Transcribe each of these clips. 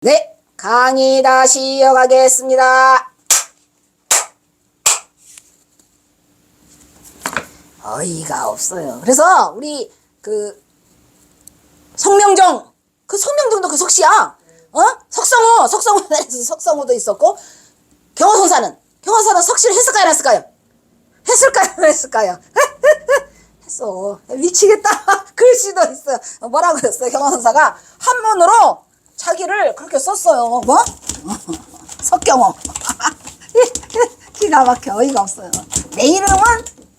네, 강의 다시 이어가겠습니다. 어이가 없어요. 그래서 우리 성명정, 성명정도 석씨야. 석성호도 있었고, 경호선사는 석씨를 했을까요, 안 했을까요? 했을까요, 안 했을까요? 했어. 미치겠다. 글씨도 있어요. 뭐라고 그랬어요? 경호선사가 한문으로 자기를 그렇게 썼어요. 뭐? 석경호. 기가 막혀. 어이가 없어요. 내 이름은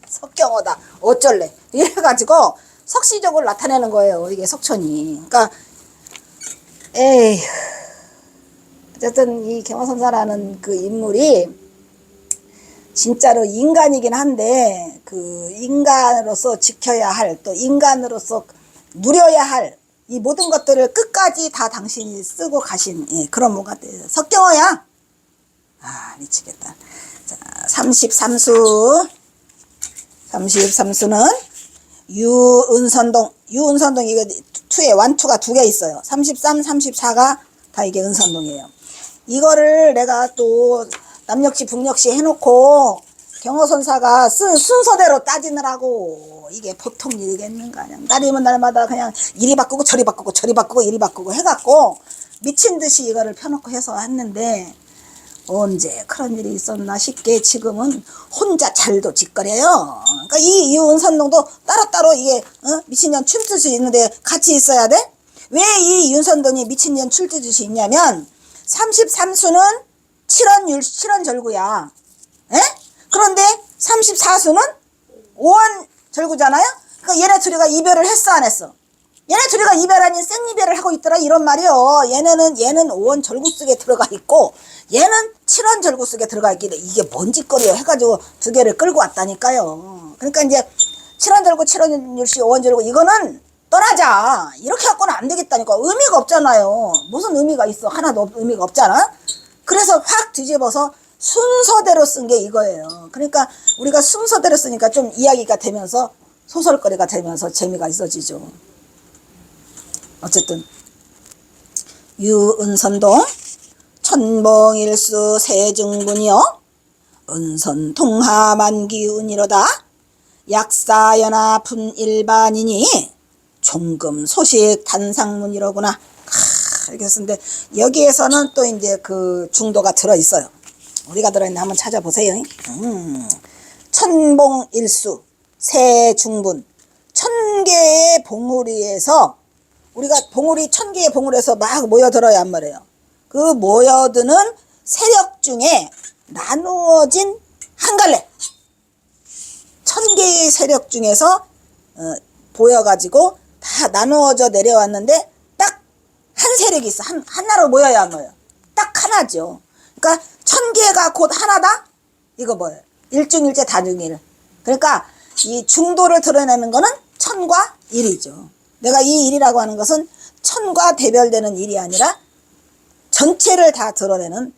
석경호다. 어쩔래. 이래가지고 석시적으로 나타내는 거예요. 이게 석천이. 그러니까 에이. 어쨌든 이 경호선사라는 그 인물이 진짜로 인간이긴 한데 그 인간으로서 지켜야 할, 또 인간으로서 누려야 할 이 모든 것들을 끝까지 다 당신이 쓰고 가신 그런 분 같아요. 석경호야. 아, 미치겠다. 자, 33수. 33수는 유은선동. 이거 완투가 두 개 있어요. 33, 34가 다 이게 은선동이에요. 이거를 내가 또 남역시 북역시 해놓고 경호선사가 쓴 순서대로 따지느라고 이게 보통 일이겠는가. 그냥 날이면 날마다 그냥 이리 바꾸고 저리 바꾸고 저리 바꾸고 이리 바꾸고 해갖고 미친 듯이 이거를 펴놓고 해서 했는데 언제 그런 일이 있었나 싶게 지금은 혼자 잘도 짓거려요. 그러니까 이 윤선동도 따로따로 이게 미친년 출두시 있는데 같이 있어야 돼? 왜 이 윤선동이 미친년 출두시 있냐면 33수는 칠원절구야. 에? 그런데 34수는 오원절구잖아요? 그러니까 얘네 둘이가 이별을 했어, 안 했어? 얘네 둘이가 이별 아닌 생이별을 하고 있더라, 이런 말이요. 얘는 오원절구 속에 들어가 있고, 얘는 칠원절구 속에 들어가 있길래 이게 뭔 짓거리요 해가지고 두 개를 끌고 왔다니까요. 그러니까 이제 칠원절구, 칠원율시, 오원절구 이거는 떠나자. 이렇게 갖고는 안 되겠다니까. 의미가 없잖아요. 무슨 의미가 있어? 하나도 의미가 없잖아? 그래서 확 뒤집어서 순서대로 쓴 게 이거예요. 그러니까 우리가 순서대로 쓰니까 좀 이야기가 되면서 소설거리가 되면서 재미가 있어지죠. 어쨌든 유은선동 천봉일수 세증분이요 은선통하만기운이로다 약사연합분 일반이니 종금소식 단상문이로구나. 이렇게 쓰는데 여기에서는 또 이제 그 중도가 들어있어요. 어디가 들어있나 한번 찾아보세요. 천봉일수 세중분 1000개의 봉우리에서 우리가 봉우리 1000개의 봉우리에서 막 모여들어야 한 말이에요. 그 모여드는 세력 중에 나누어진 한 갈래 1000개의 세력 중에서 보여가지고 다 나누어져 내려왔는데 딱 한 세력이 있어. 하나로 모여야 한 거예요. 딱 하나죠. 그러니까 1000개가 곧 하나다? 이거 뭐예요? 일중일제 다중일. 그러니까 이 중도를 드러내는 거는 1000과 1이죠. 내가 이 일이라고 하는 것은 1000과 대별되는 일이 아니라 전체를 다 드러내는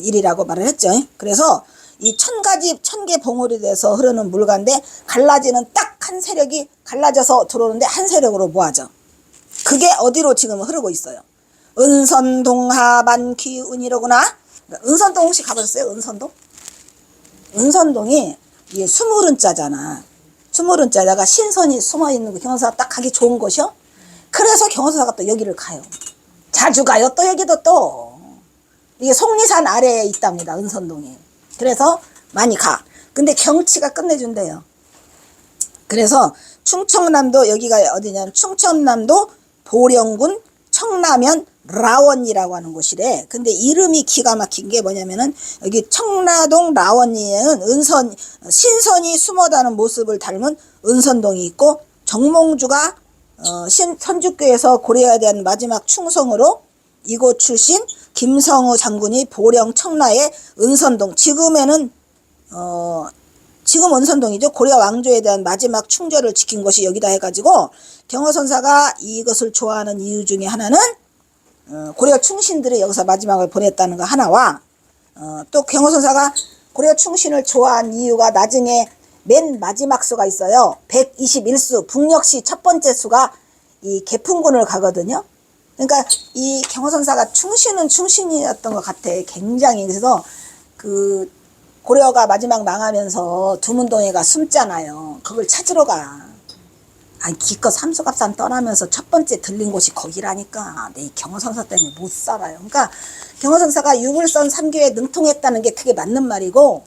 일이라고 말을 했죠. 그래서 이 1000개 봉우리 돼서 흐르는 물가인데 갈라지는 딱 한 세력이 갈라져서 들어오는데 한 세력으로 모아져. 그게 어디로 지금 흐르고 있어요. 은선동하반기운이로구나. 은선동 혹시 가보셨어요? 은선동이 이게 스물은자잖아. 스물은자다가 신선이 숨어있는 거 경호사가 딱 가기 좋은 곳이요. 그래서 경호사가 또 여기를 가요. 자주 가요. 또 여기도 또 이게 속리산 아래에 있답니다. 은선동이. 그래서 많이 가. 근데 경치가 끝내준대요. 그래서 충청남도 여기가 어디냐면 충청남도 보령군 청라면 라원이라고 하는 곳이래. 근데 이름이 기가 막힌 게 뭐냐면은 여기 청라동 라원리에는 신선이 숨어다는 모습을 닮은 은선동이 있고 정몽주가 선주교에서 고려에 대한 마지막 충성으로 이곳 출신 김성우 장군이 보령 청라의 은선동 지금 은선동이죠. 고려 왕조에 대한 마지막 충절을 지킨 것이 여기다 해가지고 경호선사가 이것을 좋아하는 이유 중에 하나는 고려 충신들이 여기서 마지막을 보냈다는 거 하나와 또 경호선사가 고려 충신을 좋아한 이유가 나중에 맨 마지막 수가 있어요. 121수 북역시 첫 번째 수가 이 개풍군을 가거든요. 그러니까 이 경호선사가 충신은 충신이었던 것 같아. 굉장히. 그래서 그 고려가 마지막 망하면서 두문동에가 숨잖아요. 그걸 찾으러 가. 아니 기껏 삼수갑산 떠나면서 첫 번째 들린 곳이 거기라니까. 내 이 경호선사 때문에 못 살아요. 그러니까 경호선사가 유물선 3교에 능통했다는 게 그게 맞는 말이고,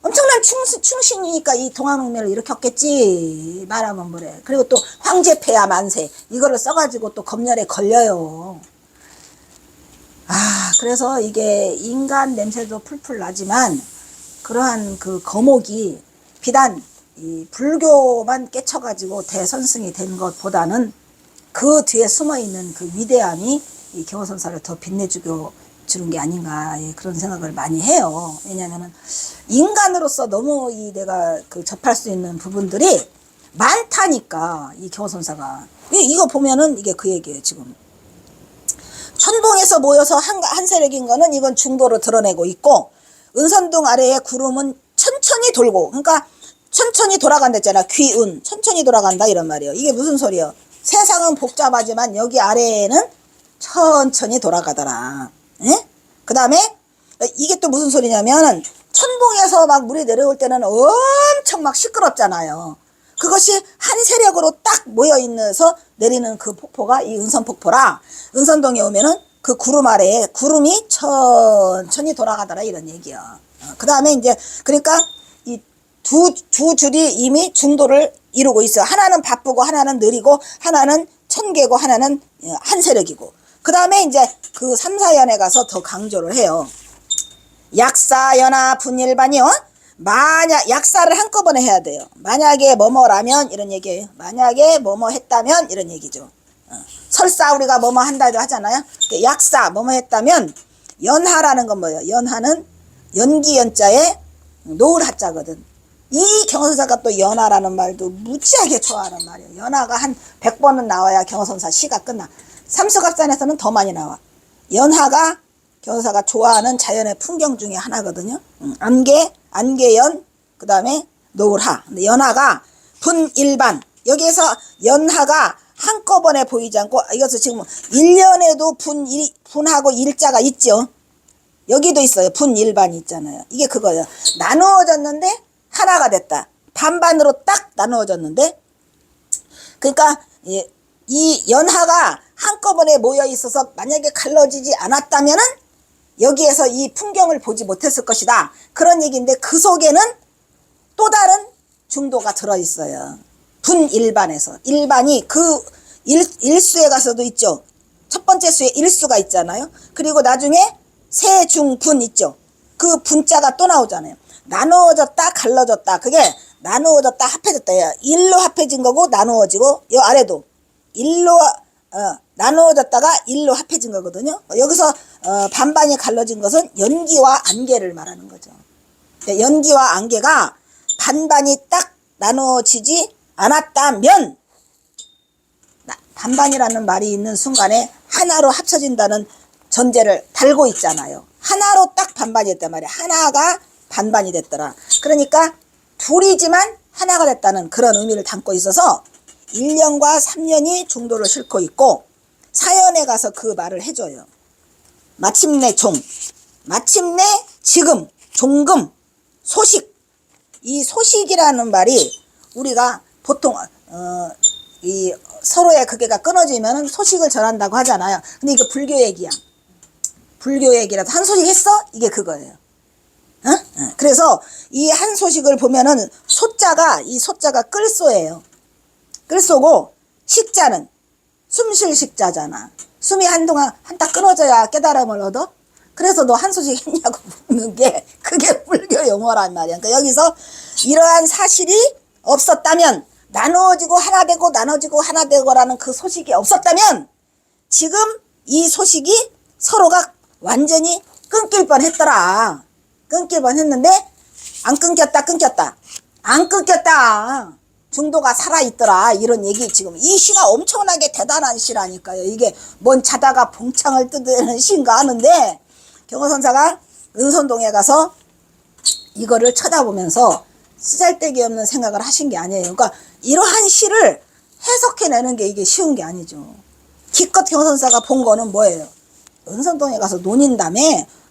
엄청난 충신이니까 이 동학농민을 일으켰겠지. 말하면 뭐래. 그리고 또 황제폐야 만세 이거를 써가지고 또 검열에 걸려요. 그래서 이게 인간 냄새도 풀풀 나지만 그러한 그 거목이 비단 이 불교만 깨쳐가지고 대선승이 된 것보다는 그 뒤에 숨어있는 그 위대함이 이 경호선사를 더 빛내주고 주는 게 아닌가, 그런 생각을 많이 해요. 왜냐면은 인간으로서 너무 내가 그 접할 수 있는 부분들이 많다니까. 이 경호선사가 이거 보면은 이게 그 얘기예요. 지금 천봉에서 모여서 한 세력인 거는 이건 중도로 드러내고 있고, 은선동 아래의 구름은 천천히 돌고, 그러니까 천천히 돌아간다 했잖아. 귀운 천천히 돌아간다 이런 말이에요. 이게 무슨 소리예요? 세상은 복잡하지만 여기 아래에는 천천히 돌아가더라. 그 다음에 이게 또 무슨 소리냐면, 천봉에서 막 물이 내려올 때는 엄청 막 시끄럽잖아요. 그것이 한 세력으로 딱 모여있어서 내리는 그 폭포가 이 은선폭포라, 은선동에 오면은 그 구름 아래에 구름이 천천히 돌아가더라 이런 얘기야. 그 다음에 이제 그러니까 이 두 줄이 이미 중도를 이루고 있어요. 하나는 바쁘고 하나는 느리고 하나는 천개고 하나는 한 세력이고. 그 다음에 이제 그 3, 4연에 가서 더 강조를 해요. 약사, 연하, 분일반이요. 만약 약사를 한꺼번에 해야 돼요. 만약에 뭐뭐라면 이런 얘기예요. 만약에 뭐뭐 했다면 이런 얘기죠. 설사 우리가 뭐뭐 한다도 하잖아요. 약사 뭐뭐 했다면, 연하라는 건 뭐예요? 연하는 연기 연자에 노을 하자거든. 이 경호선사가 또 연하라는 말도 무지하게 좋아하는 말이에요. 연하가 한 100번은 나와야 경호선사 시가 끝나. 삼수갑산에서는 더 많이 나와. 연하가 경호선사가 좋아하는 자연의 풍경 중에 하나거든요. 안개연, 그 다음에 노을하. 근데 연하가 분일반, 여기에서 연하가 한꺼번에 보이지 않고, 이것은 지금 1년에도 분하고 일자가 있죠. 여기도 있어요. 분일반이 있잖아요. 이게 그거예요. 나누어졌는데 하나가 됐다. 반반으로 딱 나누어졌는데, 그러니까 이 연하가 한꺼번에 모여 있어서 만약에 갈라지지 않았다면은 여기에서 이 풍경을 보지 못했을 것이다. 그런 얘기인데, 그 속에는 또 다른 중도가 들어있어요. 분일반에서. 일반이 그 일수에 가서도 있죠. 첫 번째 수에 일수가 있잖아요. 그리고 나중에 세중분 있죠. 그 분자가 또 나오잖아요. 나누어졌다, 갈라졌다. 그게 나누어졌다, 합해졌다. 일로 합해진 거고, 나누어지고, 이 아래도 일로 나누어졌다가 일로 합해진 거거든요. 여기서 반반이 갈라진 것은 연기와 안개를 말하는 거죠. 연기와 안개가 반반이 딱 나누어지지 않았다면, 반반이라는 말이 있는 순간에 하나로 합쳐진다는 전제를 달고 있잖아요. 하나로 딱 반반이 됐단 말이야. 하나가 반반이 됐더라. 그러니까 둘이지만 하나가 됐다는 그런 의미를 담고 있어서 1년과 3년이 중도를 싣고 있고, 4연에 가서 그 말을 해줘요. 마침내 마침내 지금, 종금, 소식. 이 소식이라는 말이 우리가 보통 이 서로의 그게가 끊어지면 소식을 전한다고 하잖아요. 근데 이거 불교 얘기야. 불교 얘기라서 한 소식 했어? 이게 그거예요. 그래서 이 한 소식을 보면은 이 소자가 끌소예요. 끌소고, 식자는 숨쉴 식자잖아. 숨이 한동안 한딱 끊어져야 깨달음을 얻어? 그래서 너 한 소식 했냐고 묻는 게 그게 불교 용어란 말이야. 그러니까 여기서 이러한 사실이 없었다면, 나누어지고 하나 되고 나눠지고 하나 되고라는 그 소식이 없었다면, 지금 이 소식이 서로가 완전히 끊길 뻔했더라. 끊길 뻔했는데 안 끊겼다. 안 끊겼다. 중도가 살아있더라. 이런 얘기. 지금 이 시가 엄청나게 대단한 시라니까요. 이게 뭔 자다가 봉창을 뜯는 시인가 하는데, 경호선사가 은선동에 가서 이거를 쳐다보면서 쓰잘데기 없는 생각을 하신 게 아니에요. 그러니까 이러한 시를 해석해내는 게 이게 쉬운 게 아니죠. 기껏 경선사가 본 거는 뭐예요? 은선동에 가서 논인다며.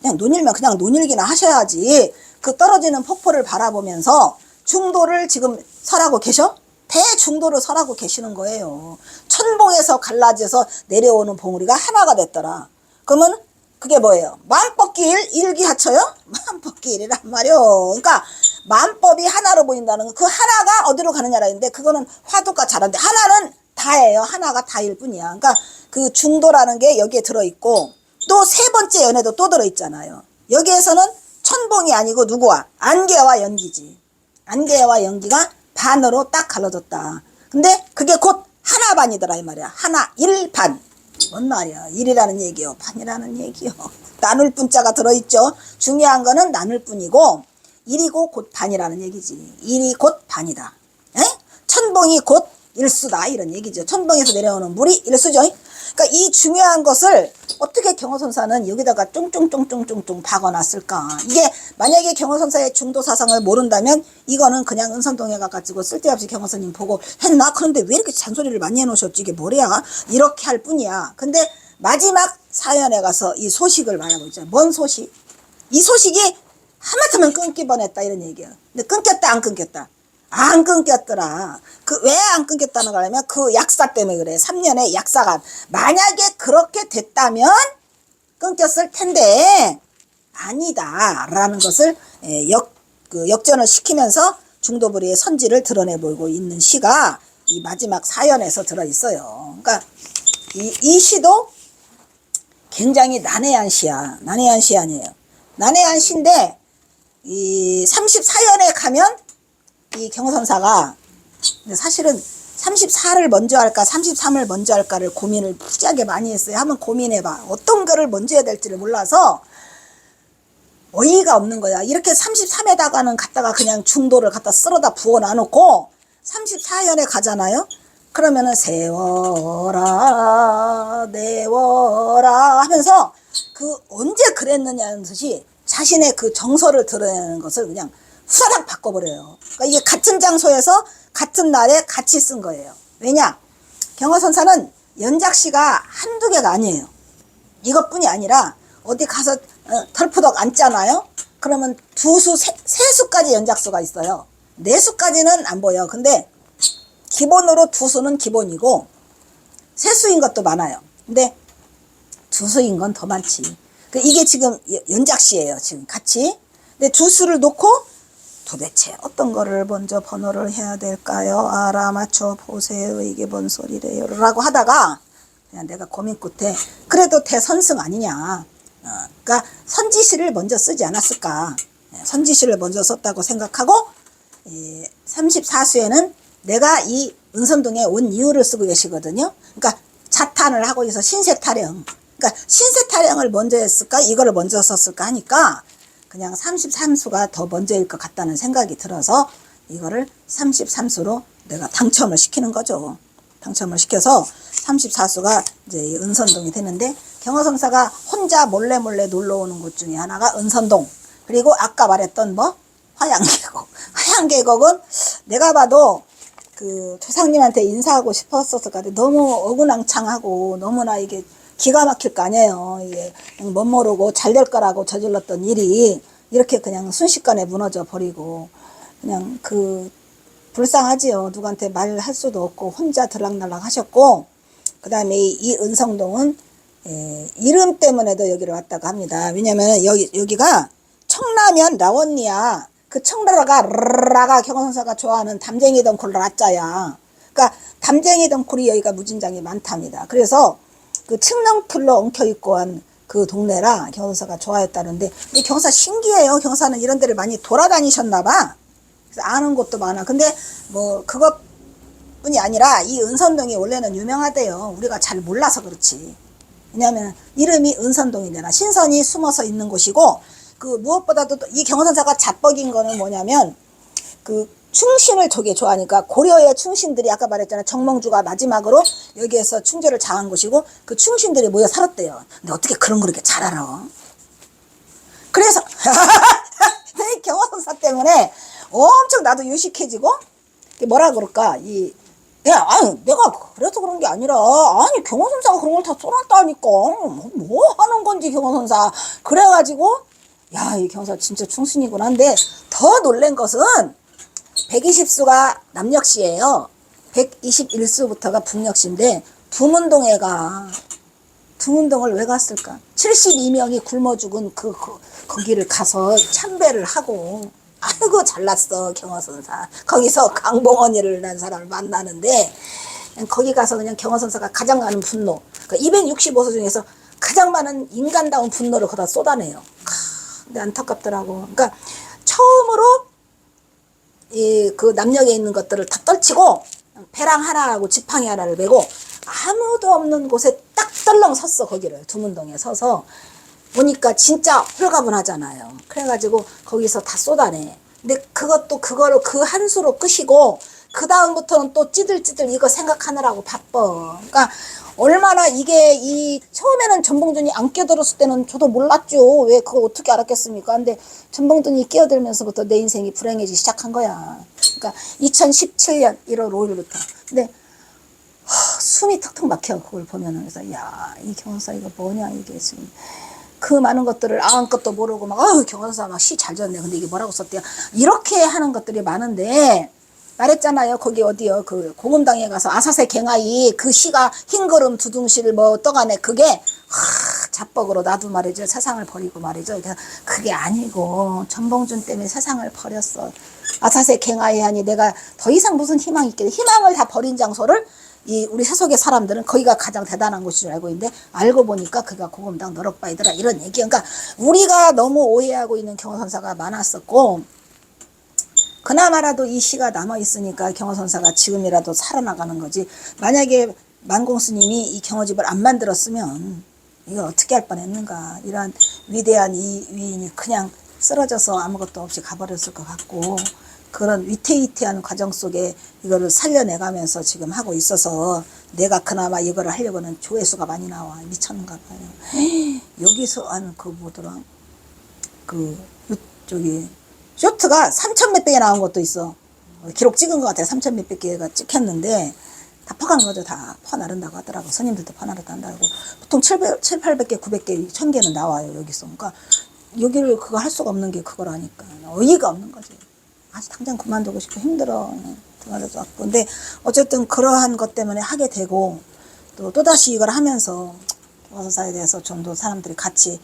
그냥 논일면 그냥 논일기나 하셔야지. 그 떨어지는 폭포를 바라보면서 중도를 지금 설하고 계셔? 대중도를 설하고 계시는 거예요. 천봉에서 갈라져서 내려오는 봉우리가 하나가 됐더라. 그러면 그게 뭐예요? 만법길 일기하쳐요? 만법길이란 말이요. 그러니까 만법이 하나로 보인다는 거. 그 하나가 어디로 가느냐라 했는데 그거는 화두가 잘한데 하나는 다예요. 하나가 다일 뿐이야. 그러니까 그 중도라는 게 여기에 들어있고 또 세 번째 연에도 또 들어있잖아요. 여기에서는 천봉이 아니고 누구와? 안개와 연기지. 안개와 연기가 반으로 딱 갈라졌다. 근데 그게 곧 하나 반이더라 이 말이야. 하나 일반. 뭔 말이야. 일이라는 얘기요. 반이라는 얘기요. 나눌 분자가 들어있죠. 중요한 거는 나눌 뿐이고 일이고 곧 반이라는 얘기지. 일이 곧 반이다. 에? 천봉이 곧 일수다 이런 얘기죠. 천봉에서 내려오는 물이 일수죠. 그러니까 이 중요한 것을 어떻게 경허선사는 여기다가 쫑쫑쫑쫑쫑쫑 박아놨을까. 이게 만약에 경허선사의 중도 사상을 모른다면 이거는 그냥 은선동에 가가지고 쓸데없이 경허선님 보고 했나? 그런데 왜 이렇게 잔소리를 많이 해놓으셨지? 이게 뭐래야? 이렇게 할 뿐이야. 근데 마지막 사연에 가서 이 소식을 말하고 있잖아. 뭔 소식? 이 소식이 하마터면 끊기 뻔했다 이런 얘기야. 근데 끊겼다 안 끊겼다? 안 끊겼더라. 그 왜 안 끊겼다는 거냐면 그 약사 때문에 그래. 3년의 약사가 만약에 그렇게 됐다면 끊겼을 텐데 아니다 라는 것을 역전을 시키면서 중도부리의 선지를 드러내 보이고 있는 시가 이 마지막 사연에서 들어있어요. 그러니까 이 시도 굉장히 난해한 시야. 난해한 시 아니에요. 난해한 시인데 이 34연에 가면 이 경선사가 사실은 34를 먼저 할까 33을 먼저 할까를 고민을 푸지하게 많이 했어요. 한번 고민해봐. 어떤 거를 먼저 해야 될지를 몰라서 어이가 없는 거야. 이렇게 33에다가는 갖다가 그냥 중도를 갖다 쓸어다 부어 놔놓고 34연에 가잖아요. 그러면은 세워라 내워라 하면서 그 언제 그랬느냐는 듯이 자신의 그 정서를 드러내는 것을 그냥 후다닥 바꿔버려요. 그러니까 이게 같은 장소에서 같은 날에 같이 쓴 거예요. 왜냐? 경허선사는 연작시가 한두 개가 아니에요. 이것뿐이 아니라 어디 가서 털푸덕 앉잖아요. 그러면 두 수, 세 수까지 연작수가 있어요. 네 수까지는 안 보여. 근데 기본으로 두 수는 기본이고 세 수인 것도 많아요. 근데 두 수인 건 더 많지. 이게 지금 연작시예요. 지금 같이. 근데 두 수를 놓고 도대체 어떤 거를 먼저 번호를 해야 될까요? 알아맞혀 보세요. 이게 뭔 소리래요? 라고 하다가 그냥 내가 고민 끝에 그래도 대선승 아니냐. 그러니까 선지시를 먼저 쓰지 않았을까. 선지시를 먼저 썼다고 생각하고 34수에는 내가 이 은선동에 온 이유를 쓰고 계시거든요. 그러니까 자탄을 하고 있어. 신세타령. 그러니까 신세타령을 먼저 했을까? 이거를 먼저 썼을까 하니까 그냥 33수가 더 먼저일 것 같다는 생각이 들어서 이거를 33수로 내가 당첨을 시키는 거죠. 당첨을 시켜서 34수가 이제 은선동이 되는데 경허선사가 혼자 몰래 놀러 오는 곳 중에 하나가 은선동. 그리고 아까 말했던 뭐 화양계곡. 화양계곡은 내가 봐도 그 조상님한테 인사하고 싶었었을 것 같아. 너무 어근왕창하고 너무나 이게 기가 막힐 거 아니에요. 이게 못 모르고 잘 될 거라고 저질렀던 일이 이렇게 그냥 순식간에 무너져 버리고 그냥 그 불쌍하지요. 누구한테 말할 수도 없고 혼자 들락날락 하셨고 그 다음에 이 은성동은 이름 때문에도 여기를 왔다고 합니다. 왜냐면 여기가 청라면 라원리야. 그 청라가 경허선사가 좋아하는 담쟁이 덩굴 라짜야. 그러니까 담쟁이 덩굴이 여기가 무진장이 많답니다. 그래서 그 칡렁틀로 엉켜있고 한 그 동네라 경허선사가 좋아했다는데 근데 경허사 신기해요. 경허사는 이런 데를 많이 돌아다니셨나봐. 그래서 아는 곳도 많아. 근데 뭐 그것뿐이 아니라 이 은선동이 원래는 유명하대요. 우리가 잘 몰라서 그렇지. 왜냐하면 이름이 은선동이잖아. 신선이 숨어서 있는 곳이고 그 무엇보다도 이 경허선사가 자뻑인 거는 뭐냐면 그 충신을 되게 좋아하니까 고려의 충신들이 아까 말했잖아. 정몽주가 마지막으로 여기에서 충주를 장한 곳이고 그 충신들이 모여 살았대요. 근데 어떻게 그런 거 이렇게 잘 알아? 그래서 이 경허선사 때문에 엄청 나도 유식해지고 뭐라 그럴까 이 야, 아니, 내가 그래서 그런 게 아니라, 아니, 경호선사가 그런 걸 다 써놨다니까. 뭐 하는 건지, 경호선사. 그래가지고, 야, 이 경호사 진짜 충신이구나. 근데 더 놀란 것은 120수가 남역시예요. 121수부터가 북역시인데, 두문동에가, 두문동을 왜 갔을까? 72명이 굶어 죽은 거기를 가서 참배를 하고, 아이고 잘났어 경호선사. 거기서 강봉원이를 난 사람을 만나는데 거기 가서 그냥 경호선사가 가장 많은 분노, 그러니까 265소 중에서 가장 많은 인간다운 분노를 거다 쏟아내요. 근데 안타깝더라고. 그러니까 처음으로 그 남녘에 있는 것들을 다 떨치고 배랑 하나하고 지팡이 하나를 메고 아무도 없는 곳에 딱 떨렁 섰어. 거기를 두문동에 서서 보니까 진짜 홀가분하잖아요. 그래가지고 거기서 다 쏟아내. 근데 그것도 그거를 그 한 수로 끄시고 그 다음부터는 또 찌들찌들 이거 생각하느라고 바빠. 그러니까 얼마나 이게 처음에는 전봉준이 안 끼어들었을 때는 저도 몰랐죠. 왜 그걸 어떻게 알았겠습니까? 근데 전봉준이 끼어들면서부터 내 인생이 불행해지기 시작한 거야. 그러니까 2017년 1월 5일부터. 근데 숨이 턱턱 막혀. 그걸 보면은. 그래서 야, 이 경호사 이거 뭐냐 이게 지금. 그 많은 것들을 아무것도 모르고 막 경호사 막 시 잘 졌네. 근데 이게 뭐라고 썼대요. 이렇게 하는 것들이 많은데 말했잖아요. 거기 어디요? 그 고금당에 가서 아사세 갱하이 그 시가 흰걸음 두둥실 뭐 떠가네. 그게 자뻑으로 나도 말이죠. 세상을 버리고 말이죠. 그게 아니고 전봉준 때문에 세상을 버렸어. 아사세 갱하이 하니 내가 더 이상 무슨 희망이 있겠냐. 희망을 다 버린 장소를 우리 세속의 사람들은 거기가 가장 대단한 곳인 줄 알고 있는데 알고 보니까 그가 고금당 너럭바이더라 이런 얘기. 그러니까 우리가 너무 오해하고 있는 경호선사가 많았었고 그나마라도 이 시가 남아있으니까 경호선사가 지금이라도 살아나가는 거지. 만약에 만공스님이 이 경호집을 안 만들었으면 이걸 어떻게 할 뻔했는가. 이런 위대한 이 위인이 그냥 쓰러져서 아무것도 없이 가버렸을 것 같고 그런 위태위태한 과정 속에 이거를 살려내가면서 지금 하고 있어서 내가 그나마 이거를 하려고는 조회수가 많이 나와. 미쳤는가 봐요. 여기서 하는 그 뭐더라. 저기 쇼트가 3천 몇백 개 나온 것도 있어. 기록 찍은 것 같아요. 3천 몇백 개가 찍혔는데 다 퍼간 거죠. 다 퍼나른다고 하더라고. 스님들도 퍼나르다 한다고. 보통 800개, 900개, 1000개는 나와요. 여기서. 그러니까 여기를 그거 할 수가 없는 게 그거라니까. 어이가 없는 거지. 아주 당장 그만두고 싶고 힘들어. 근데 어쨌든 그러한 것 때문에 하게 되고 또다시 이걸 하면서 경호선사에 대해서 좀 더 사람들이 같이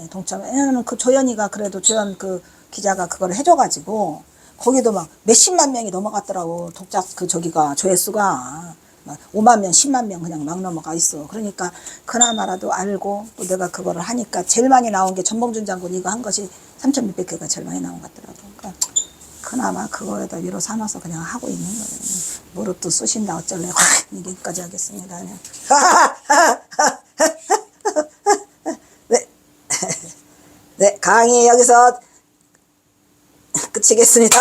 동참. 왜냐면 그 조연이가 그래도 조연 그 기자가 그걸 해줘가지고 거기도 막 몇십만 명이 넘어갔더라고. 독자 저기가 조회수가 막 5만 명, 10만 명 그냥 막 넘어가 있어. 그러니까 그나마라도 알고 또 내가 그거를 하니까 제일 많이 나온 게 전봉준 장군 이거 한 것이 3천 몇백 개가 제일 많이 나온 것 같더라고. 그러니까 그나마 그거에다 위로 삼아서 그냥 하고 있는 거예요. 무릎도 쑤신다 어쩔래. 여기까지 하겠습니다. 네. 네, 강의 여기서 끝이겠습니다.